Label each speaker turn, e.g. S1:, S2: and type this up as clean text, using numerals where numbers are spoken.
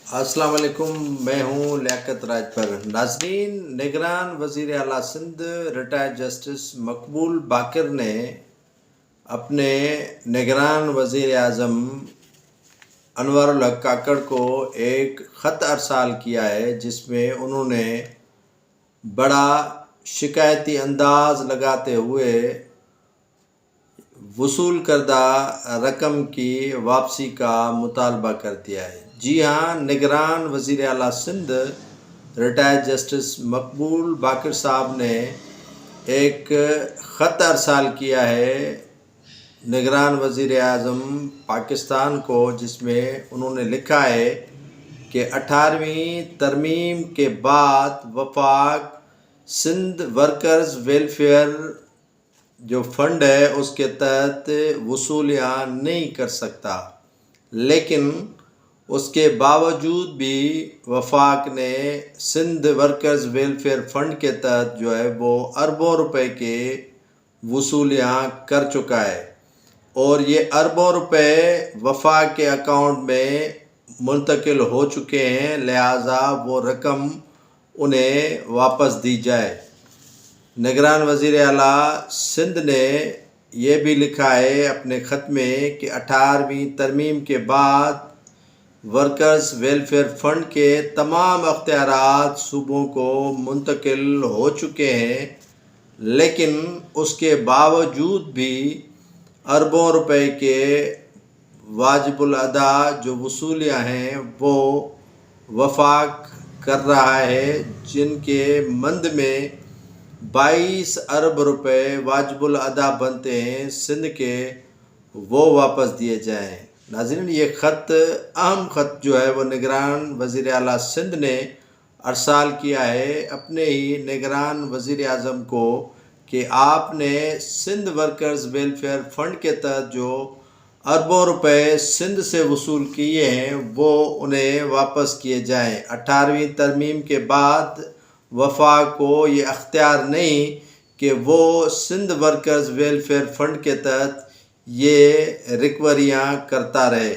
S1: السلام علیکم، میں ہوں لیاقت راج پر۔ ناظرین، نگران وزیر اعلیٰ سندھ ریٹائرڈ جسٹس مقبول باقر نے اپنے نگران وزیر اعظم انوار الحق کاکڑ کو ایک خط ارسال کیا ہے، جس میں انہوں نے بڑا شکایتی انداز لگاتے ہوئے وصول کردہ رقم کی واپسی کا مطالبہ کر دیا ہے۔ جی ہاں، نگران وزیر اعلیٰ سندھ ریٹائرڈ جسٹس مقبول باقر صاحب نے ایک خط ارسال کیا ہے نگران وزیر اعظم پاکستان کو، جس میں انہوں نے لکھا ہے کہ 18ویں ترمیم کے بعد وفاق سندھ ورکرز ویلفیئر جو فنڈ ہے اس کے تحت وصولیاں نہیں کر سکتا، لیکن اس کے باوجود بھی وفاق نے سندھ ورکرز ویلفیئر فنڈ کے تحت جو ہے وہ اربوں روپے کے وصولیاں کر چکا ہے، اور یہ اربوں روپے وفاق کے اکاؤنٹ میں منتقل ہو چکے ہیں، لہٰذا وہ رقم انہیں واپس دی جائے۔ نگران وزیر اعلیٰ سندھ نے یہ بھی لکھا ہے اپنے خط میں کہ 18ویں ترمیم کے بعد ورکرز ویلفیئر فنڈ کے تمام اختیارات صوبوں کو منتقل ہو چکے ہیں، لیکن اس کے باوجود بھی اربوں روپے کے واجب الادا جو وصولیاں ہیں وہ وفاق کر رہا ہے، جن کے مند میں 22 ارب روپے واجب الادا بنتے ہیں سندھ کے، وہ واپس دیے جائیں۔ ناظرین، یہ خط اہم خط جو ہے وہ نگران وزیر اعلیٰ سندھ نے ارسال کیا ہے اپنے ہی نگران وزیر اعظم کو کہ آپ نے سندھ ورکرز ویلفیئر فنڈ کے تحت جو اربوں روپے سندھ سے وصول کیے ہیں وہ انہیں واپس کیے جائیں۔ 18ویں ترمیم کے بعد وفاق کو یہ اختیار نہیں کہ وہ سندھ ورکرز ویلفیئر فنڈ کے تحت یہ ریکوریاں کرتا رہے۔